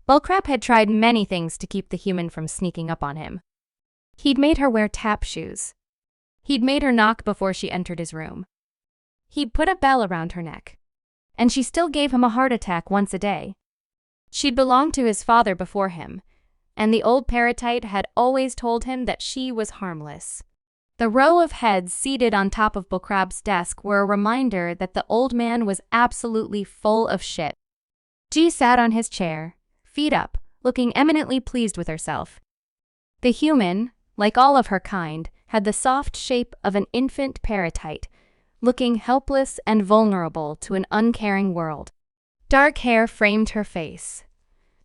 Bullcrab had tried many things to keep the human from sneaking up on him. He'd made her wear tap shoes. He'd made her knock before she entered his room. He'd put a bell around her neck. And she still gave him a heart attack once a day. She'd belonged to his father before him, and the old parasite had always told him that she was harmless. The row of heads seated on top of Bullcrab's desk were a reminder that the old man was absolutely full of shit. G sat on his chair, feet up, looking eminently pleased with herself. The human, like all of her kind, had the soft shape of an infant parasite, looking helpless and vulnerable to an uncaring world. Dark hair framed her face,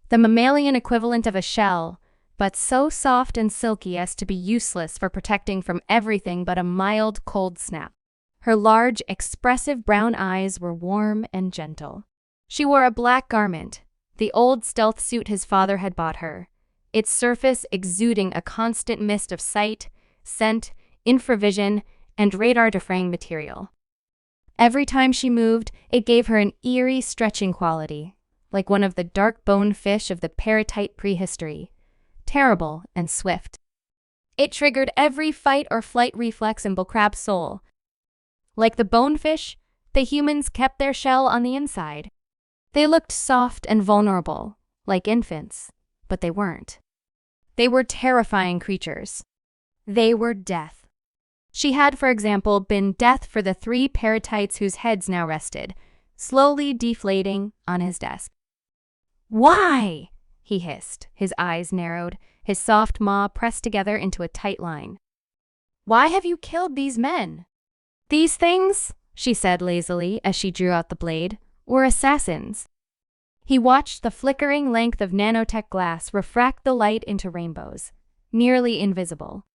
the mammalian equivalent of a shell, but so soft and silky as to be useless for protecting from everything but a mild cold snap. Her large, expressive brown eyes were warm and gentle. She wore a black garment, the old stealth suit his father had bought her, its surface exuding a constant mist of sight, scent, infravision, and radar-defraying material. Every time she moved, it gave her an eerie, stretching quality, like one of the dark-boned fish of the parasite prehistory, terrible and swift. It triggered every fight or flight reflex in Bullcrab's soul. Like the bonefish, the humans kept their shell on the inside. They looked soft and vulnerable, like infants, but they weren't. They were terrifying creatures. They were death. She had, for example, been death for the 3 parasites whose heads now rested, slowly deflating on his desk. "Why?" he hissed, his eyes narrowed, his soft maw pressed together into a tight line. "Why have you killed these men?" "These things," she said lazily as she drew out the blade, "were assassins." He watched the flickering length of nanotech glass refract the light into rainbows, nearly invisible.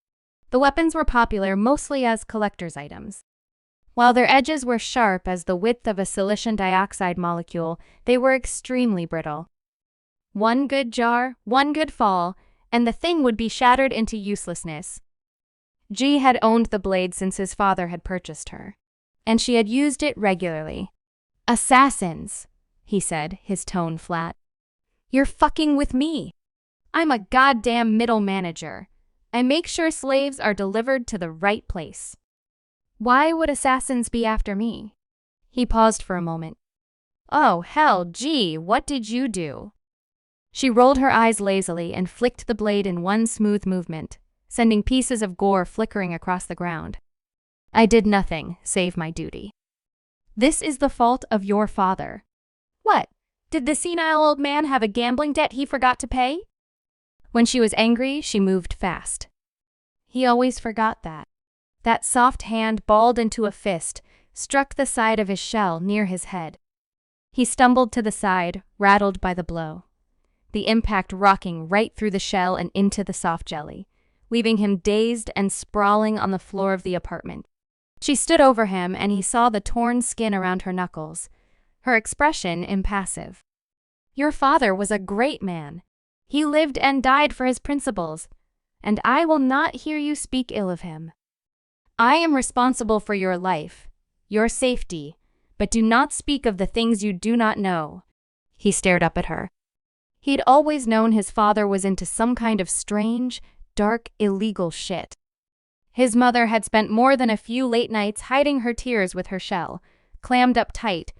The weapons were popular mostly as collector's items. While their edges were sharp as the width of a silicium dioxide molecule, they were extremely brittle. One good jar, one good fall, and the thing would be shattered into uselessness. G had owned the blade since his father had purchased her, and she had used it regularly. "Assassins," he said, his tone flat. "You're fucking with me. I'm a goddamn middle manager. I make sure slaves are delivered to the right place. Why would assassins be after me?" He paused for a moment. "Oh, hell, gee, what did you do?" She rolled her eyes lazily and flicked the blade in one smooth movement, sending pieces of gore flickering across the ground. "I did nothing, save my duty. This is the fault of your father." "What? Did the senile old man have a gambling debt he forgot to pay?" When she was angry, she moved fast. He always forgot that. That soft hand balled into a fist, struck the side of his shell near his head. He stumbled to the side, rattled by the blow, the impact rocking right through the shell and into the soft jelly, leaving him dazed and sprawling on the floor of the apartment. She stood over him and he saw the torn skin around her knuckles, her expression impassive. "Your father was a great man. He lived and died for his principles, and I will not hear you speak ill of him. I am responsible for your life, your safety, but do not speak of the things you do not know." He stared up at her. He'd always known his father was into some kind of strange, dark, illegal shit. His mother had spent more than a few late nights hiding her tears with her shell, clammed up tight,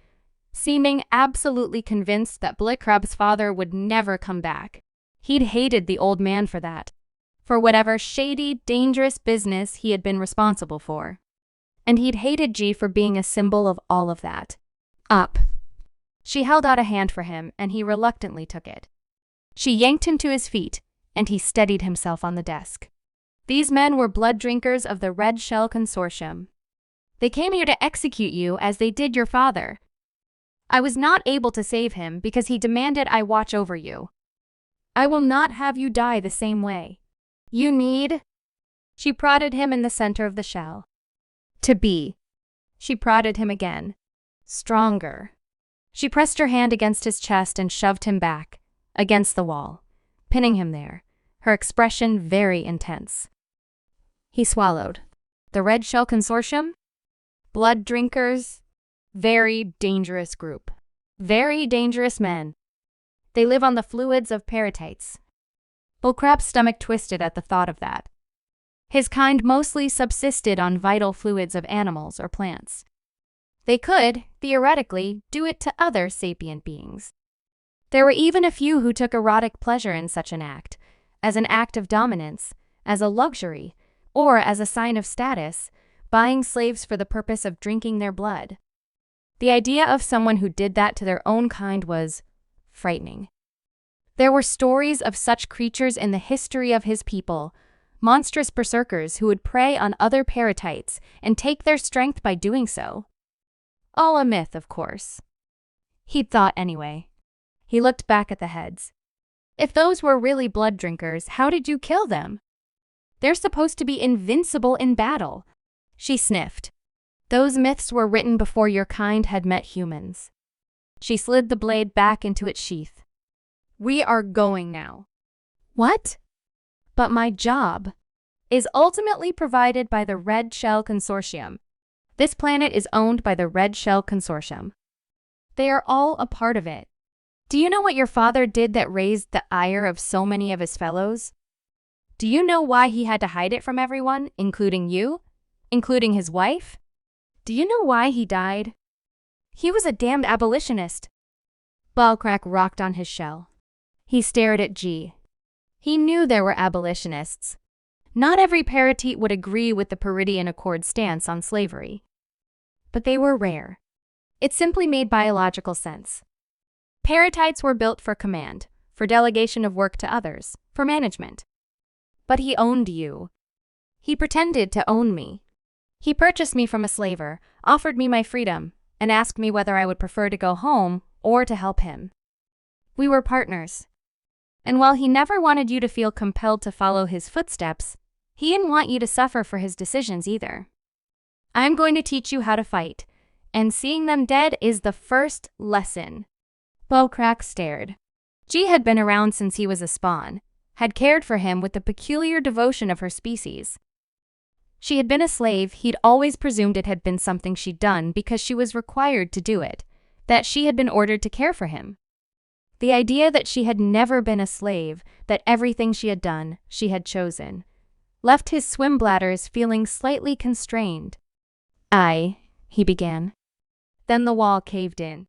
seeming absolutely convinced that Bullcrab's father would never come back. He'd hated the old man for that, for whatever shady, dangerous business he had been responsible for. And he'd hated G for being a symbol of all of that. "Up." She held out a hand for him, and he reluctantly took it. She yanked him to his feet, and he steadied himself on the desk. "These men were blood drinkers of the Red Shell Consortium. They came here to execute you as they did your father. I was not able to save him because he demanded I watch over you. I will not have you die the same way. You need—" She prodded him in the center of the shell. "To be." She prodded him again. "Stronger." She pressed her hand against his chest and shoved him back, against the wall, pinning him there, her expression very intense. He swallowed. "The Red Shell Consortium? Blood drinkers? Very dangerous group. Very dangerous men. They live on the fluids of paratites. Bullcrab's stomach twisted at the thought of that. His kind mostly subsisted on vital fluids of animals or plants. They could, theoretically, do it to other sapient beings. There were even a few who took erotic pleasure in such an act of dominance, as a luxury, or as a sign of status, buying slaves for the purpose of drinking their blood. The idea of someone who did that to their own kind was frightening. There were stories of such creatures in the history of his people, monstrous berserkers who would prey on other paratites and take their strength by doing so. All a myth, of course. He'd thought anyway. He looked back at the heads. If those were really blood drinkers, how did you kill them? They're supposed to be invincible in battle. She sniffed. Those myths were written before your kind had met humans. She slid the blade back into its sheath. We are going now. What? But my job is ultimately provided by the Red Shell Consortium. This planet is owned by the Red Shell Consortium. They are all a part of it. Do you know what your father did that raised the ire of so many of his fellows? Do you know why he had to hide it from everyone, including you? Including his wife? Do you know why he died? He was a damned abolitionist. Balcrack rocked on his shell. He stared at G. He knew there were abolitionists. Not every paratite would agree with the Peridian Accord stance on slavery. But they were rare. It simply made biological sense. Paratites were built for command, for delegation of work to others, for management. But he owned you. He pretended to own me. He purchased me from a slaver, offered me my freedom, and asked me whether I would prefer to go home or to help him. We were partners. And while he never wanted you to feel compelled to follow his footsteps, he didn't want you to suffer for his decisions either. I'm going to teach you how to fight, and seeing them dead is the first lesson. Balcrack stared. G had been around since he was a spawn, had cared for him with the peculiar devotion of her species. She had been a slave. He'd always presumed it had been something she'd done because she was required to do it, that she had been ordered to care for him. The idea that she had never been a slave, that everything she had done, she had chosen, left his swim bladders feeling slightly constrained. He began. Then the wall caved in.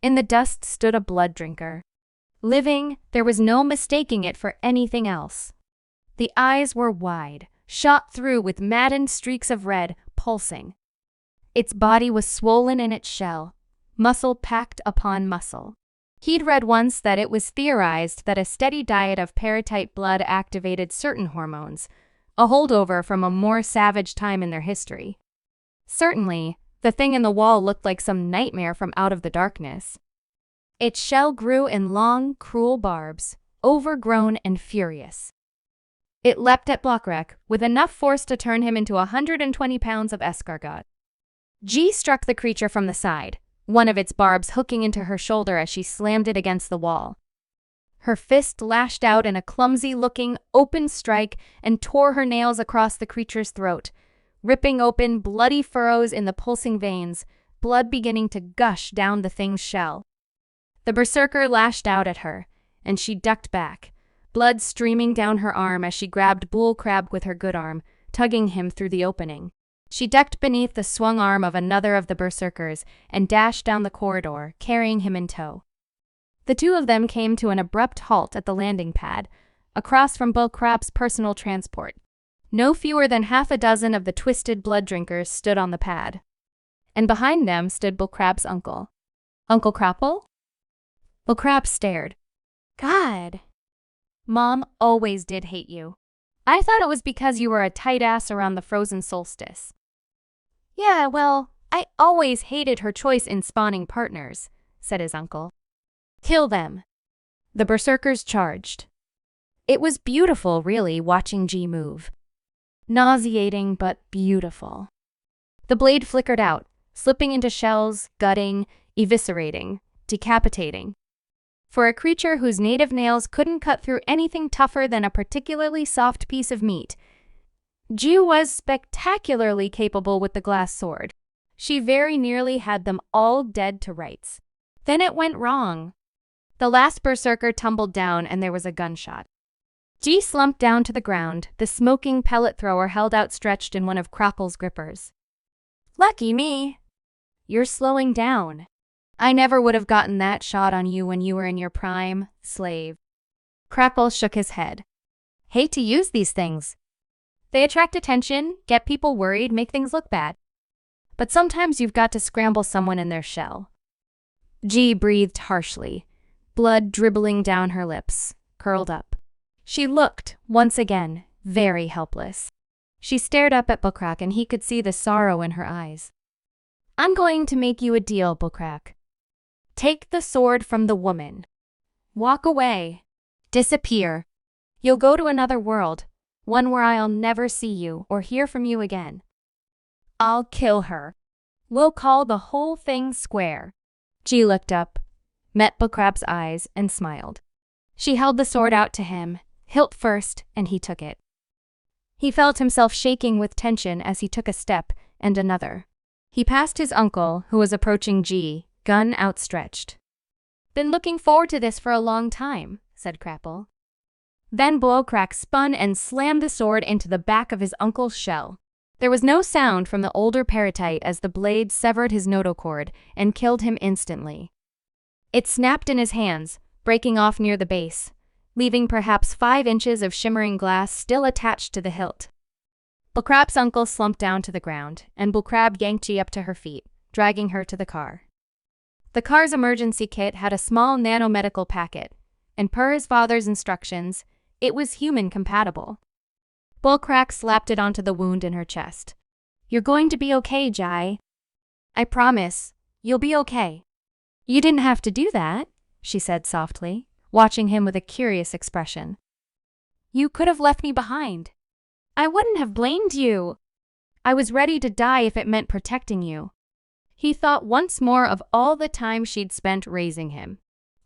In the dust stood a blood drinker. Living, there was no mistaking it for anything else. The eyes were wide, shot through with maddened streaks of red, pulsing. Its body was swollen in its shell, muscle packed upon muscle. He'd read once that it was theorized that a steady diet of paratite blood activated certain hormones, a holdover from a more savage time in their history. Certainly, the thing in the wall looked like some nightmare from out of the darkness. Its shell grew in long, cruel barbs, overgrown and furious. It leapt at Balcrack with enough force to turn him into 120 pounds of escargot. G struck the creature from the side, one of its barbs hooking into her shoulder as she slammed it against the wall. Her fist lashed out in a clumsy-looking, open strike and tore her nails across the creature's throat, ripping open bloody furrows in the pulsing veins, blood beginning to gush down the thing's shell. The berserker lashed out at her, and she ducked back, blood streaming down her arm as she grabbed Bullcrab with her good arm, tugging him through the opening. She ducked beneath the swung arm of another of the berserkers and dashed down the corridor, carrying him in tow. The two of them came to an abrupt halt at the landing pad, across from Bullcrab's personal transport. No fewer than half a dozen of the twisted blood drinkers stood on the pad. And behind them stood Bullcrab's uncle. Uncle Crapple? Bullcrab stared. God. Mom always did hate you. I thought it was because you were a tight ass around the frozen solstice. Yeah, well, I always hated her choice in spawning partners, said his uncle. Kill them. The berserkers charged. It was beautiful, really, watching G move. Nauseating, but beautiful. The blade flickered out, slipping into shells, gutting, eviscerating, decapitating. For a creature whose native nails couldn't cut through anything tougher than a particularly soft piece of meat, G was spectacularly capable with the glass sword. She very nearly had them all dead to rights. Then it went wrong. The last berserker tumbled down and there was a gunshot. G slumped down to the ground, the smoking pellet thrower held outstretched in one of Crackle's grippers. Lucky me. You're slowing down. I never would have gotten that shot on you when you were in your prime, slave. Crackle shook his head. Hate to use these things. They attract attention, get people worried, make things look bad. But sometimes you've got to scramble someone in their shell. G breathed harshly, blood dribbling down her lips, curled up. She looked, once again, very helpless. She stared up at Bullcrack and he could see the sorrow in her eyes. I'm going to make you a deal, Bullcrack. Take the sword from the woman. Walk away. Disappear. You'll go to another world, one where I'll never see you or hear from you again. I'll kill her. We'll call the whole thing square. G looked up, met Bullcrab's eyes, and smiled. She held the sword out to him, hilt first, and he took it. He felt himself shaking with tension as he took a step and another. He passed his uncle, who was approaching G, gun outstretched. Been looking forward to this for a long time, said Crapple. Then Bullcrack spun and slammed the sword into the back of his uncle's shell. There was no sound from the older parasite as the blade severed his notochord and killed him instantly. It snapped in his hands, breaking off near the base, leaving perhaps 5 inches of shimmering glass still attached to the hilt. Bullcrab's uncle slumped down to the ground, and Bullcrab yanked G up to her feet, dragging her to the car. The car's emergency kit had a small nanomedical packet, and per his father's instructions, it was human-compatible. Bullcrack slapped it onto the wound in her chest. You're going to be okay, Jai. I promise, you'll be okay. You didn't have to do that, she said softly, watching him with a curious expression. You could have left me behind. I wouldn't have blamed you. I was ready to die if it meant protecting you. He thought once more of all the time she'd spent raising him.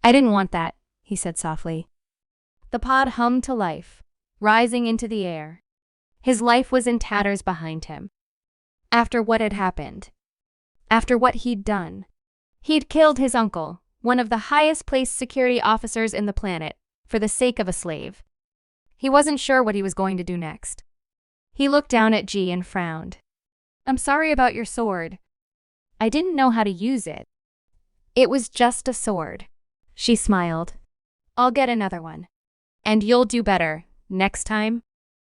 I didn't want that, he said softly. The pod hummed to life, rising into the air. His life was in tatters behind him. After what had happened. After what he'd done. He'd killed his uncle, one of the highest-placed security officers in the planet, for the sake of a slave. He wasn't sure what he was going to do next. He looked down at G and frowned. I'm sorry about your sword. I didn't know how to use it. It was just a sword. She smiled. I'll get another one. And you'll do better, next time.